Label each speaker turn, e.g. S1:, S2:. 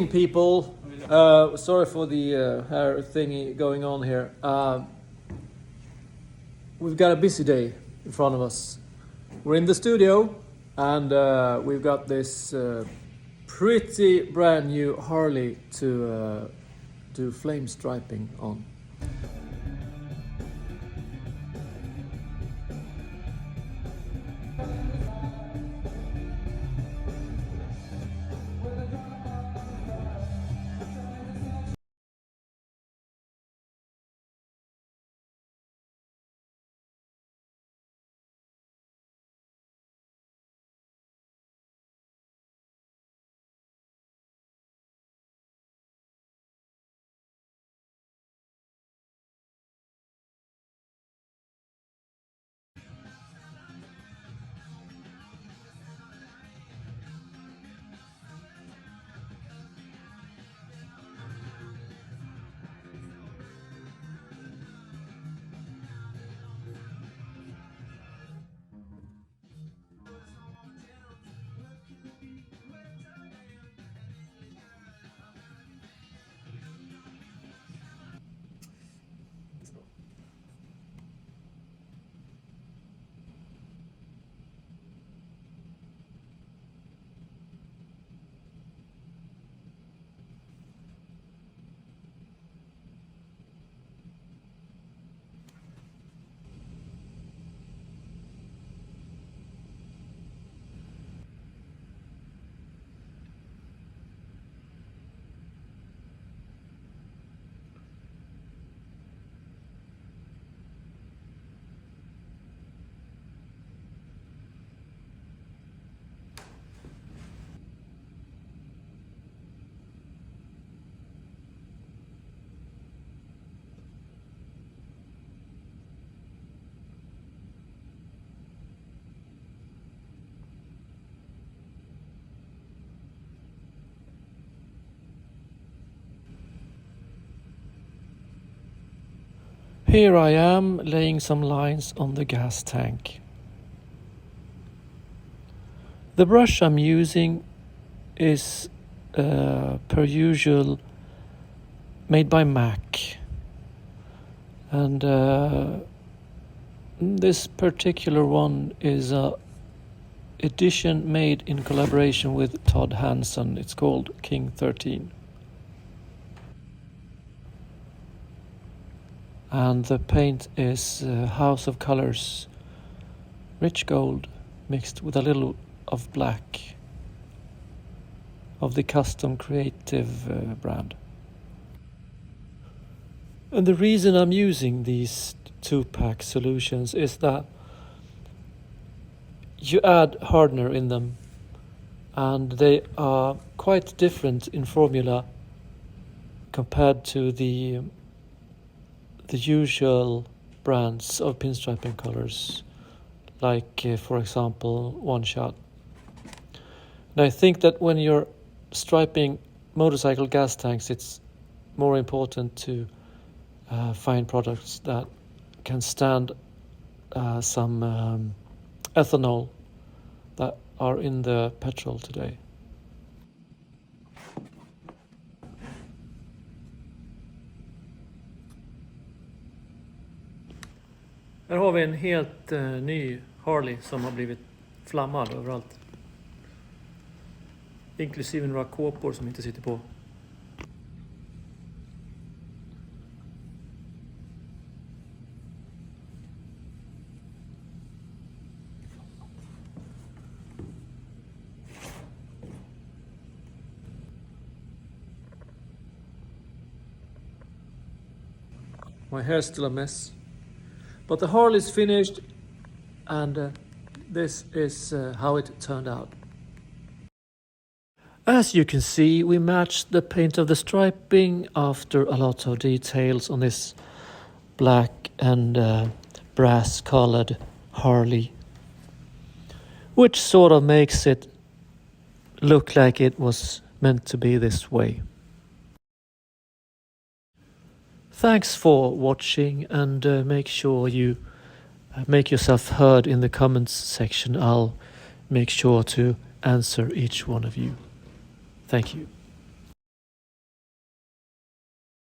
S1: evening, people. Sorry for the hair thingy going on here. We've got a busy day in front of us. We're in the studio, and we've got this pretty brand new Harley to do flame striping on. Here I am laying some lines on the gas tank. The brush I'm using is per usual made by Mac, and this particular one is a edition made in collaboration with Todd Hanson. It's called King 13. And the paint is House of Colors, rich gold mixed with a little of black of the Custom Creative brand. And the reason I'm using these 2-pack solutions is that you add hardener in them, and they are quite different in formula compared to the usual brands of pinstriping colors, like for example One Shot. And I think that when you're striping motorcycle gas tanks, it's more important to find products that can stand some ethanol that are in the petrol today. Här har vi en helt ny Harley som har blivit flammad överallt. Inklusive några kåpor som inte sitter på. My hair's still a mess. But the Harley's finished, and this is how it turned out. As you can see, we matched the paint of the striping after a lot of details on this black and brass colored Harley, which sort of makes it look like it was meant to be this way. Thanks for watching, and make sure you make yourself heard in the comments section. I'll make sure to answer each one of you. Thank you.